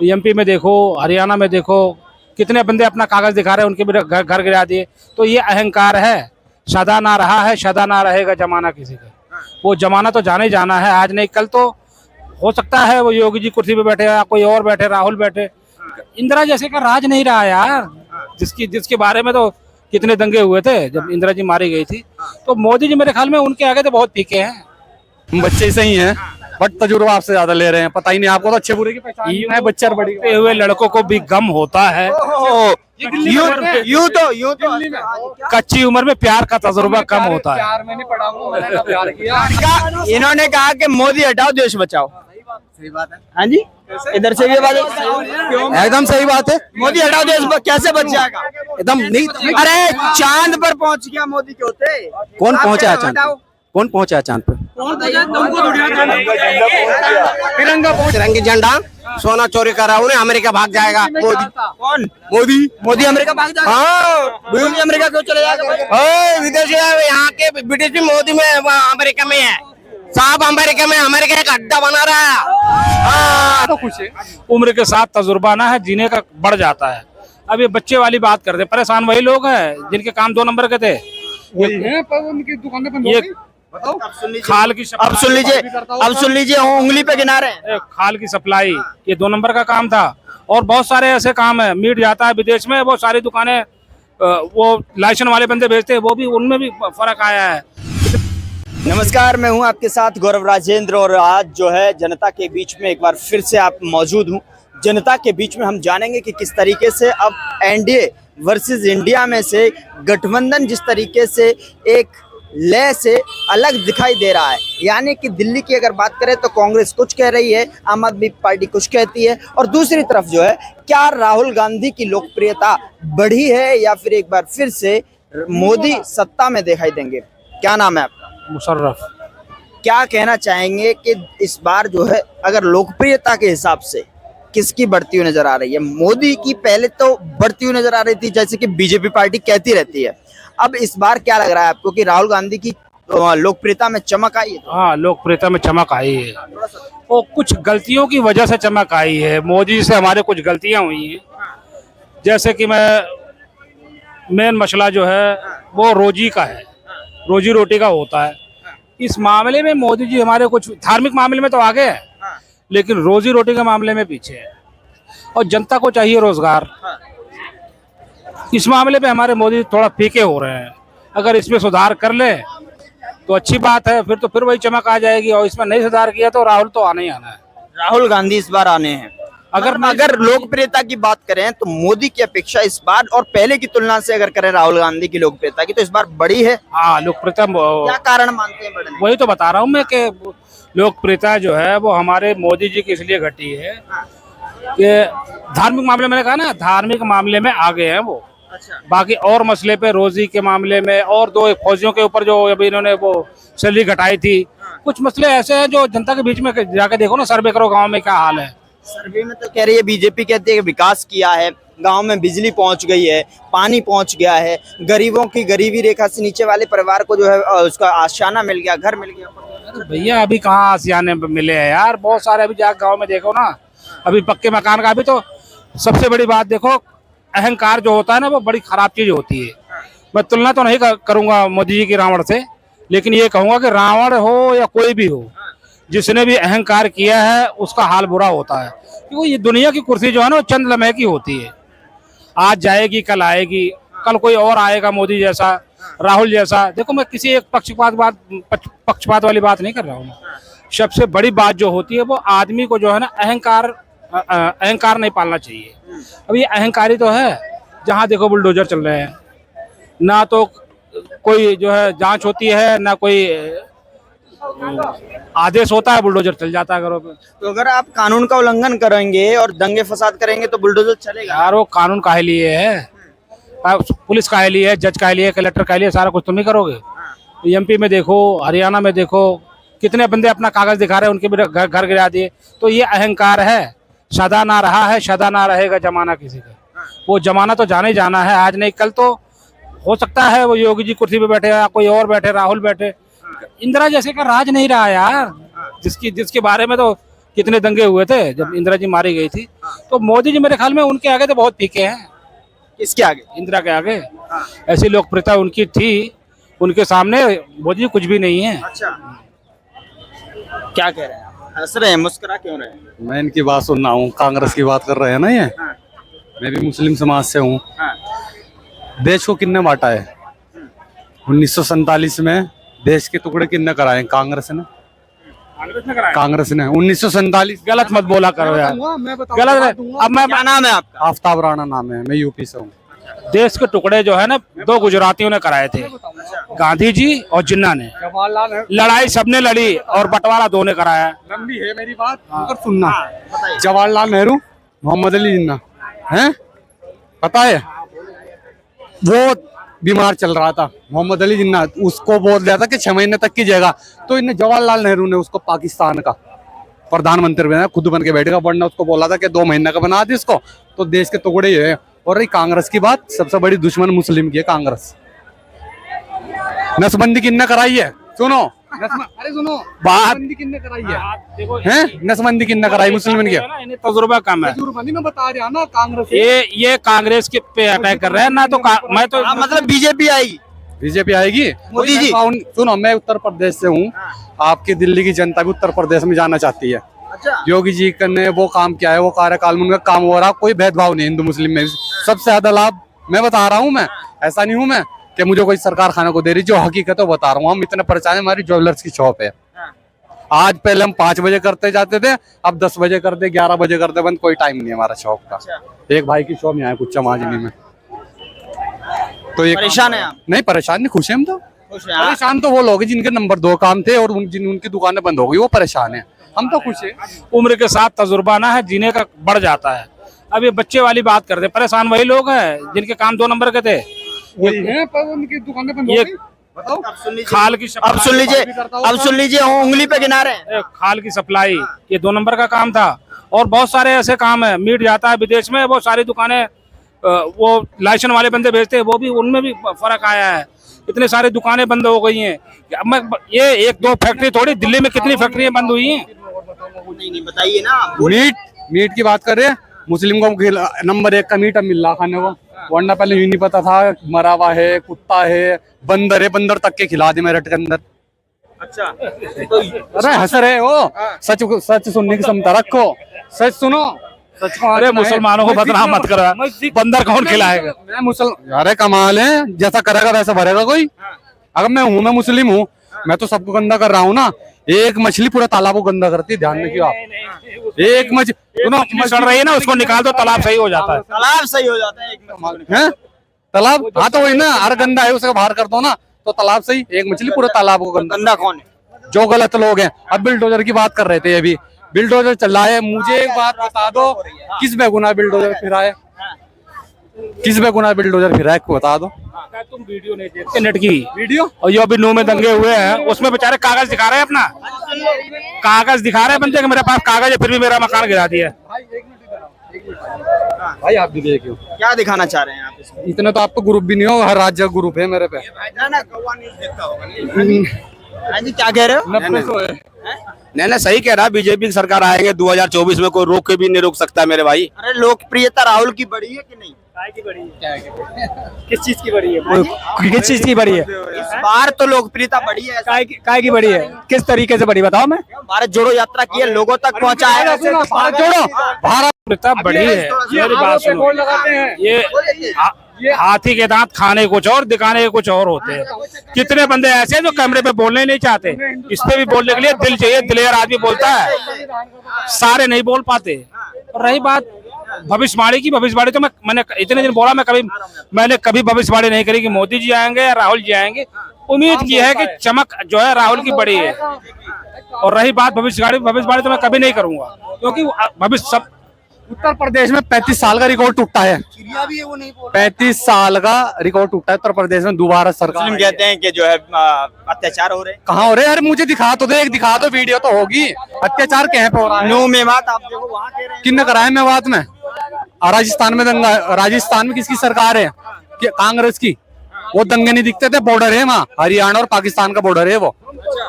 MP में देखो, हरियाणा में देखो, कितने बंदे अपना कागज दिखा रहे हैं, उनके भी घर गिरा दिए। तो ये अहंकार है। सदा ना रहा है, सदा ना रहेगा जमाना किसी का। वो जमाना तो जाने जाना है, आज नहीं कल तो हो सकता है वो योगी जी कुर्सी पे बैठे या कोई और बैठे, राहुल बैठे। इंदिरा जैसे का राज नहीं रहा यार, जिसके बारे में तो कितने दंगे हुए थे जब इंदिरा जी मारी गई थी। तो मोदी जी मेरे ख्याल में उनके आगे तो बहुत फीके हैं। बच्चे सही हैं, बट तजुर्बा आपसे ज्यादा ले रहे हैं। पता ही नहीं आपको, तो अच्छे बुरे की पहचान नहीं है। बच्चे बड़ी हुए लड़कों को भी गम होता है। यूं तो कच्ची उम्र में प्यार का तजुर्बा कम होता है। प्यार में नहीं पड़ा हूं, मैंने प्यार किया। इन्होंने कहा कि मोदी हटाओ देश बचाओ। सही बात है। हाँ जी, इधर से ये बात एकदम सही बात है। मोदी हटाओ देश कैसे बच जाएगा? एकदम नहीं। अरे चांद पर पहुंच गया मोदी के होते। कौन पहुंचा है चांद पे? कौन पहुंचा है चांद पे? तिरंगी झंडा सोना चोरी कर रहा उन्हें अमेरिका भाग जाएगा। मोदी कौन? मोदी अमेरिका भाग जाएगा। हाँ, मोदी अमेरिका क्यों चले जाएगा? विदेशी यहाँ के ब्रिटिश मोदी में अमेरिका में है साहब। अमेरिका में अमेरिका एक अड्डा बना रहा है। तो कुछ उम्र के साथ तजुर्बा ना है, जीने का बढ़ जाता है। अब ये बच्चे वाली बात करते, परेशान वही लोग हैं जिनके काम 2 नंबर के थे। उनकी दुकान पे ये खाल की अब सुन लीजिए उंगली पे गिना रहे हैं। खाल की सप्लाई, ये 2 नंबर का काम था। और बहुत सारे ऐसे काम है, मीट जाता है विदेश में, वो सारी दुकानें वो लाइसेंस वाले बंदे भेजते हैं, वो भी उनमें भी फर्क आया है। नमस्कार, मैं हूं आपके साथ गौरव राजेंद्र और आज जो है जनता के बीच में एक बार फिर से आप मौजूद हूं। जनता के बीच में हम जानेंगे कि किस तरीके से अब एनडीए वर्सेस इंडिया में से गठबंधन जिस तरीके से एक लय से अलग दिखाई दे रहा है। यानी कि दिल्ली की अगर बात करें तो कांग्रेस कुछ कह रही है, आम आदमी पार्टी कुछ कहती है, और दूसरी तरफ जो है क्या राहुल गांधी की लोकप्रियता बढ़ी है या फिर एक बार फिर से मोदी सत्ता में दिखाई देंगे? क्या नाम है आपका? मुशर्रफ। क्या कहना चाहेंगे कि इस बार जो है अगर लोकप्रियता के हिसाब से किसकी बढ़ती हुई नजर आ रही है? मोदी की पहले तो बढ़ती हुई नजर आ रही थी, जैसे कि बीजेपी पार्टी कहती रहती है। अब इस बार क्या लग रहा है आपको कि राहुल गांधी की लोकप्रियता में चमक आई है? हाँ, लोकप्रियता में चमक आई है। वो कुछ गलतियों की वजह से चमक आई है। मोदी से हमारे कुछ गलतियां हुई हैं, जैसे कि मेन मसला जो है वो रोजी का है, रोजी रोटी का होता है। इस मामले में मोदी जी हमारे कुछ धार्मिक मामले में तो आगे है, लेकिन रोजी रोटी के मामले में पीछे है। और जनता को चाहिए रोजगार, इस मामले पे हमारे मोदी थोड़ा फीके हो रहे हैं। अगर इसमें सुधार कर ले तो अच्छी बात है, फिर वही चमक आ जाएगी। और इसमें नहीं सुधार किया तो राहुल तो आना ही आना है। राहुल गांधी इस बार आने हैं। अगर लोकप्रियता की बात करें तो मोदी की अपेक्षा इस बार और पहले की तुलना से अगर करें राहुल गांधी की लोकप्रियता की, तो इस बार बड़ी है। हाँ, लोकप्रियता क्या कारण मानते हैं बढ़ने? वही तो बता रहा हूँ मैं कि लोकप्रियता जो है वो हमारे मोदी जी की इसलिए घटी है कि धार्मिक मामले में, कहा ना, धार्मिक मामले में आगे हैं वो। अच्छा। बाकी और मसले पे, रोजी के मामले में और 2 फौजियों के ऊपर जो अभी इन्होंने वो सैलरी घटाई थी, कुछ मसले ऐसे हैं जो जनता के बीच में जाके देखो ना, सर्वे करो गांव में क्या हाल है। सर्वे में तो कह रही है बीजेपी कहती है कि विकास किया है, गांव में बिजली पहुंच गई है, पानी पहुंच गया है, गरीबों की गरीबी रेखा से नीचे वाले परिवार को जो है उसका आशियाना मिल गया, घर मिल गया। भैया अभी कहाँ आशियाने मिले हैं यार, बहुत सारे अभी जाके गाँव में देखो ना, अभी पक्के मकान का। अभी तो सबसे बड़ी बात देखो, अहंकार जो होता है ना वो बड़ी खराब चीज होती है। मैं तुलना तो नहीं करूंगा मोदी जी की रावण से, लेकिन ये कहूंगा कि रावण हो या कोई भी हो, जिसने भी अहंकार किया है उसका हाल बुरा होता है। क्योंकि ये दुनिया की कुर्सी जो है ना वो चंद लम्हे की होती है, आज जाएगी कल आएगी, कल कोई और आएगा मोदी जैसा, राहुल जैसा। देखो मैं किसी एक पक्षपात वाली बात नहीं कर रहा हूँ। सबसे बड़ी बात जो होती है वो आदमी को जो है ना अहंकार नहीं पालना चाहिए। अब ये अहंकारी तो है, जहाँ देखो बुलडोजर चल रहे हैं, ना तो कोई जो है जांच होती है, ना कोई आदेश होता है, बुलडोजर चल जाता है घरों पे। तो अगर आप कानून का उल्लंघन करेंगे और दंगे फसाद करेंगे तो बुलडोजर चलेगा? यार वो कानून काहे लिए है, पुलिस काहे लिए है, जज काहे लिए, कलेक्टर काहे लिए, सारा कुछ तुम ही करोगे। एमपी में देखो, हरियाणा में देखो, कितने बंदे अपना कागज दिखा रहे हैं, उनके भी घर गिरा दिए। तो ये अहंकार है। सदा ना रहा है, सदा ना रहेगा जमाना किसी का। वो जमाना तो जाने जाना है, आज नहीं कल तो हो सकता है वो योगी जी कुर्सी पे बैठे या कोई और बैठे, राहुल बैठे। इंदिरा जैसे का राज नहीं रहा यार, जिसके बारे में तो कितने दंगे हुए थे जब इंदिरा जी मारी गई थी। तो मोदी जी मेरे ख्याल में उनके आगे तो बहुत फीके हैं, किसके आगे? इंदिरा के आगे। ऐसी लोकप्रियता उनकी थी, उनके सामने मोदी जी कुछ भी नहीं है। अच्छा, क्या कह रहे हैं आप? हंस रहे हैं, मुस्कुरा क्यों रहे हैं? मैं इनकी बात सुन रहा हूँ, कांग्रेस की बात कर रहे हैं ना ये। हाँ। मैं भी मुस्लिम समाज से हूँ। हाँ। देश को किसने बांटा है? 1947 में देश के टुकड़े किसने कराए? कांग्रेस ने। कांग्रेस ने 1947। गलत मत बोला करो यार, मैं गलत है। अब मैं क्या नाम है आपका? आफ्ताब राणा नाम है, मैं यूपी से हूँ। देश के टुकड़े जो है ना, 2 गुजरातियों ने कराए थे, गांधी जी और जिन्ना ने। जवाहरलाल लड़ाई सबने लड़ी और बटवारा 2 ने कराया। लंबी है मेरी बात, मगर सुनना। जवाहरलाल नेहरू, मोहम्मद अली जिन्ना है, पता है? वो बीमार चल रहा था, मोहम्मद अली जिन्ना, उसको बोल दिया था कि 6 महीने तक की जाएगा। तो इन्हें जवाहरलाल नेहरू ने उसको पाकिस्तान का प्रधानमंत्री बनाया, खुद बन के बैठेगा, वरना उसको बोला था कि 2 महीने का बना दे इसको। तो देश के टुकड़े ही है। और रही कांग्रेस की बात, सबसे बड़ी दुश्मन मुस्लिम की है कांग्रेस। नसबंदी किसने कराई है? सुनो, अरे सुनो, बात किसने कराई है? देखो, हैं? नसबंदी किसने कराई मुस्लिम की? इन्हें तजुर्बा कम है। मैं बता रहा ना, कांग्रेस ये कांग्रेस के पे अटैक कर रहे हैं ना, तो मैं तो मतलब बीजेपी आएगी, बीजेपी आएगी। मोदी जी। सुनो, मैं उत्तर प्रदेश से हूँ, आपकी दिल्ली की जनता भी उत्तर प्रदेश में जाना चाहती है। अच्छा, योगी जी ने वो काम किया है, वो कार्यकाल में उनका काम हो रहा, कोई भेदभाव नहीं हिंदू मुस्लिम में। सबसे ज्यादा लाभ मैं बता रहा हूँ, मैं ऐसा नहीं हूँ मैं कि मुझे कोई सरकार खाना को दे रही, जो हकीकत है बता रहा हूँ। हम इतने परेशान है, हमारी ज्वेलर्स की शॉप है। आज पहले हम 5 बजे करते जाते थे, अब 10 बजे कर दे, 11 बजे कर दे बंद, कोई टाइम नहीं है हमारा शॉप का। एक भाई की शॉप यहाँ है कुछ महाजनी में। तो ये परेशान है आप? नहीं परेशान नहीं, खुश है हम तो। खुश हैं आप? परेशान तो वो लोग हैं जिनके नंबर 2 काम थे और उनकी दुकानें बंद हो गई, वो परेशान है। हम तो खुश है। उम्र के साथ तजुर्बा ना है, जीने का बढ़ जाता है। अब ये बच्चे वाली बात करते, परेशान वही लोग हैं जिनके काम 2 नंबर के थे। वही है, पर उनकी दुकानें बंद हो ये गई। बताओ। अब सुन लीजिए, खाल की अब सुन लीजिए, अब सुन लीजिए, उंगली पे गिना रहे हैं। खाल की सप्लाई, ये 2 नंबर का काम था। और बहुत सारे ऐसे काम है, मीट जाता है विदेश में, वो सारी दुकानें वो लाइसेंस वाले बंदे भेजते हैं, वो भी, उनमें भी फर्क आया है। इतने सारी दुकानें बंद हो गई हैं। अब मैं ये 1-2 फैक्ट्री थोड़ी, दिल्ली में कितनी फैक्ट्रियां बंद हुई हैं? नहीं बताइए ना। मीट की बात कर रहे हैं, मुस्लिम को नंबर 1 का मीट अब मिल रहा खाने को, वरना पहले यूं नहीं पता था। मरावा है, कुत्ता है, बंदर है, बंदर तक के खिला दे मेरठ के अंदर। अच्छा, अरे हंस रहे हो, सच सच सुनने की क्षमता रखो, सच सुनो, सच को। अरे मुसलमानों को बदनाम मत करो, बंदर कौन खिलाएगा? मैं मुसलमान, अरे कमाल है, जैसा करेगा वैसा भरेगा कोई। अगर मैं मुस्लिम हूँ, मैं तो सबको गंदा कर रहा हूँ ना। एक मछली पूरा तालाब को गंदा करती है, ध्यान रखियो आप। एक मछली सड़ रही है ना, उसको निकाल दो, तालाब सही हो जाता है। तालाब सही हो जाता है एक मिनट में। है तालाब, हाँ तो वही ना, हर गंदा है उसे बाहर कर दो ना, तो तालाब सही। एक मछली पूरे तालाब को गंदा। गंदा कौन है? जो गलत लोग हैं। अब बिल्डोजर की बात कर रहे थे, अभी बिल्डोजर चल रहा है। मुझे एक बात बता दो, किस बेगुनाह बिल्डोजर फिरा है? किस बेगुनाह बिल्डोजर फिरा है, बता दो। तुम वीडियो नहीं देखते नेट की वीडियो? और जो अभी 9 में दंगे हुए हैं, उसमें बेचारे कागज दिखा रहे हैं, अपना कागज दिखा रहे हैं बंदे के, मेरे पास कागज है, फिर भी मेरा मकान गिरा दिया। भाई आप भी देखियो, क्या दिखाना चाह रहे हैं आप इसमें? इतना तो आपको ग्रुप भी नहीं हो, हर राज्य ग्रुप है मेरे पे। ना कौवा न्यूज़ देखता होगा। हाँ जी, क्या कह रहे हो? नहीं सही कह रहा है। बीजेपी की सरकार आएंगे 2024 में, कोई रोक के भी नहीं रोक सकता मेरे भाई। अरे लोकप्रियता राहुल की बढ़ी है कि नहीं? किस चीज की बड़ी है? किस चीज की बड़ी है? इस बार तो लोकप्रियता बढ़ी है। काय की बड़ी है? किस तरीके से बड़ी, बताओ। मैं भारत जोड़ो यात्रा की है, लोगों तक पहुंचाया। भारत जोड़ो, भारत बढ़ी है। मेरी बात सुनो, ये हाथी के दांत खाने कुछ और, दिखाने कुछ और होते हैं। कितने बंदे ऐसे हैं जो कैमरे पे बोलने नहीं चाहते, इस पे भी बोलने के लिए दिल चाहिए, दिलेर आदमी बोलता है, सारे नहीं बोल पाते। और रही बात भविष्यवाणी की, भविष्यवाणी तो मैंने इतने दिन बोला, मैंने कभी भविष्यवाणी नहीं करी कि मोदी जी आएंगे या राहुल जी आएंगे। उम्मीद की है कि चमक जो है राहुल की बड़ी है। और रही बात भविष्यवाणी तो मैं कभी नहीं करूंगा, क्योंकि भविष्य सब। उत्तर प्रदेश में 35 साल का रिकॉर्ड टूटा है। 35 साल का रिकॉर्ड टूटा है उत्तर प्रदेश में, दोबारा सरकार। मुस्लिम कहते हैं कि जो है अत्याचार हो रहे हैं। कहाँ हो रहे हैं? अरे मुझे दिखा तो दे, दिखा दो, वीडियो तो होगी। अत्याचार कहाँ पे हो रहा है? न्यू मेवात आप देखो, वहाँ कह रहे हैं। किसने कराया मेवात में? राजस्थान में दंगा, राजस्थान में किसकी सरकार है? कांग्रेस की। वो दंगे नहीं दिखते थे, बॉर्डर है वहाँ, हरियाणा और पाकिस्तान का बॉर्डर है, वो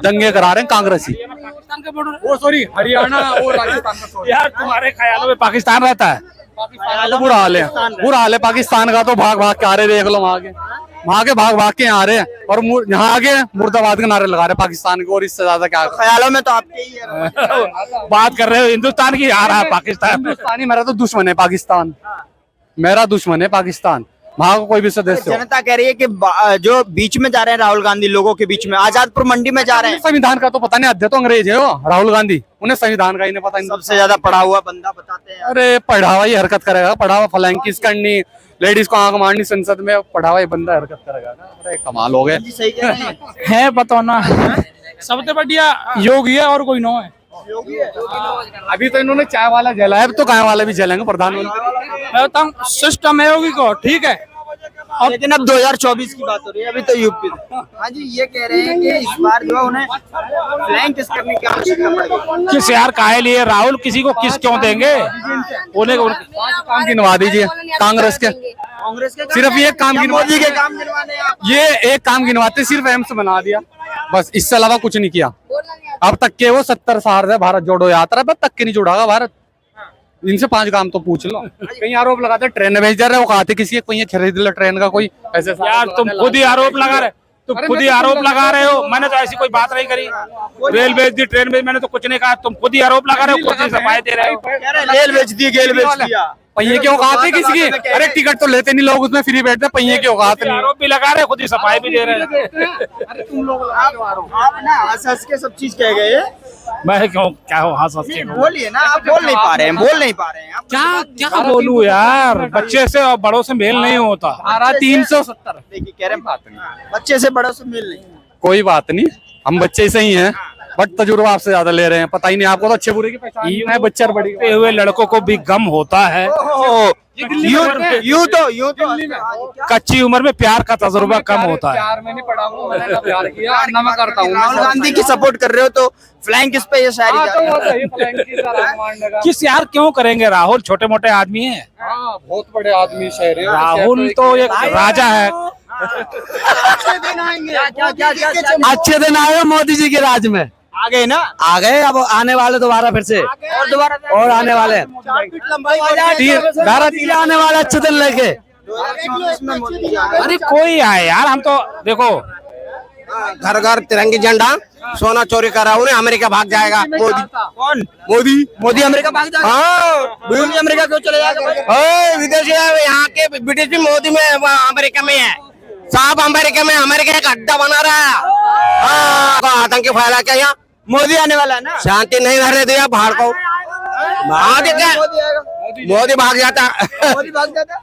दंगे करा रहे हैं कांग्रेस ही। पाकिस्तान के बॉर्डर। वो सॉरी हरियाणा और राजस्थान का sorry। यार तुम्हारे ख्यालों में पाकिस्तान रहता है? पाकिस्तान का तो बुरा हाल है, बुरा हाल है पाकिस्तान का तो। भाग भाग के आ रहे, देख लो वहाँ के भाग भाग के आ रहे हैं और यहाँ आगे मुर्दाबाद के नारे लगा रहे पाकिस्तान को। और इससे ज्यादा क्या ख्यालों में तो आपके ही है। बात कर रहे हो हिंदुस्तान की, आ रहा है पाकिस्तान। हिंदुस्तानी मेरा तो दुश्मन है पाकिस्तान, मेरा दुश्मन है पाकिस्तान। वहाँ का कोई भी सदस्य हो। जनता कह रही है कि जो बीच में जा रहे हैं राहुल गांधी, लोगों के बीच में आजादपुर मंडी में जा रहे हैं। संविधान का तो पता नहीं, अध्यक्ष तो अंग्रेज है वो राहुल गांधी, उन्हें संविधान का ही नहीं पता। सबसे ज्यादा पढ़ा हुआ बंदा बताते हैं। अरे पढ़ा हुआ ही हरकत करेगा, पढ़ा हुआ फलैंकिस करनी, लेडीज को आंख मारनी संसद में, पढ़ा हुआ ही बंदा हरकत करेगा। अरे कमाल हो गए। जी सही कह रहे हैं। है बताओ ना, सबसे बढ़िया योगी है और कोई नो है। अभी तो इन्होंने चाय वाला जला है, अब तो गाय वाला भी जलेंगे प्रधानमंत्री। मैं बताऊं सिस्टम है योगी को, ठीक है। लेकिन अब 2024 की बात हो रही है, अभी तो यूपी। हाँ जी, ये कह रहे हैं कि इस बार जो है उन्हें फ्लैंक किस करने की आवश्यकता पड़ेगी। किस यार काहे लिए राहुल किसी को किस क्यों देंगे? उन्हें काम गिनवा दीजिए कांग्रेस के, कांग्रेस के सिर्फ ये काम मोदी के काम गिनवाने हैं आप। ये एक काम गिनवाते, सिर्फ एम्स बना दिया बस, इससे अलावा कुछ नहीं किया। अब तक के वो 70 साल है भारत जोड़ो यात्रा, अब तक के नहीं जुड़ागा भारत। इनसे 5 काम तो पूछ लो। कहीं आरोप लगाते ट्रेन में भेज रहे, वो कहते किसी कोई खरीद लो ट्रेन का कोई ऐसे। यार तुम खुद ही आरोप लगा रहे, तुम खुद ही आरोप लगा रहे हो। मैंने तो ऐसी कोई बात नहीं करी। रेल बेच दी, ट्रेन बेच, मैंने तो कुछ नहीं कहा। तुम खुद ही आरोप लगा रहे हो, खुद ही सफाई दे रहे हो। रेल बेच दी, गेल बेच दिया। पहिए के औकात है किसी की? अरे टिकट तो लेते नहीं लोग, उसमें फ्री बैठते, पहिए के औकात नहीं। आरोप भी लगा रहे, खुद ही सफाई भी दे रहे हैं। अरे तुम लोग आप ना हंस हंस के सब चीज कह गए। मैं क्यों क्या हो हंस हंस के? बोलिए ना, आप बोल नहीं पा रहे हैं, बोल नहीं पा रहे हैं। क्या क्या बोलूं यार, बच्चे से और बड़ों से मेल नहीं होता। 370 देखिए कह रहे हैं बात नहीं, बच्चे से बड़ों से मिल नहीं। कोई बात नहीं, हम बच्चे से ही हैं, बट तजुर्बा आपसे ज्यादा ले रहे हैं। पता ही नहीं आपको तो अच्छे बुरे की पहचान ही है। बच्चा बड़ी हुए लड़कों को भी गम होता है। यूं तो कच्ची उम्र में प्यार का तजुर्बा कम होता है। प्यार में नहीं पड़ा हूँ, मैंने ना प्यार किया ना मैं करता हूँ। राहुल गांधी की सपोर्ट कर रहे हो तो फ्लैंक इस पे ये शायरी जा रही है। किस यार क्यों करेंगे? राहुल छोटे मोटे आदमी हैं। बहुत बड़े आदमी शहर है राहुल तो एक राजा है। अच्छे दिन आए मोदी जी के राज में, आ गए ना, आ गए, अब आने वाले दोबारा फिर से और दोबारा और आने वाले आने वाले अच्छे दिन लेके। 2024 में मोदी आ गए। अरे कोई आए यार, हम तो देखो घर घर तिरंगी झंडा, सोना चोरी कर रहा हूँ, अमेरिका भाग जाएगा मोदी। कौन? मोदी अमेरिका भाग जाएगा? हाँ, मोदी अमेरिका क्यों चले जाएगा भाई? विदेशी है, यहाँ के ब्रिटिश मोदी में अमेरिका में है साहब। अमेरिका में अमेरिका एक अड्डा बना रहा है। हाँ, आतंकी फैला क्या यहाँ? मोदी आने वाला है ना। शांति नहीं रहने दिया बाहर को। मोदी आएगा। मोदी भाग जाता। मोदी भाग जाता।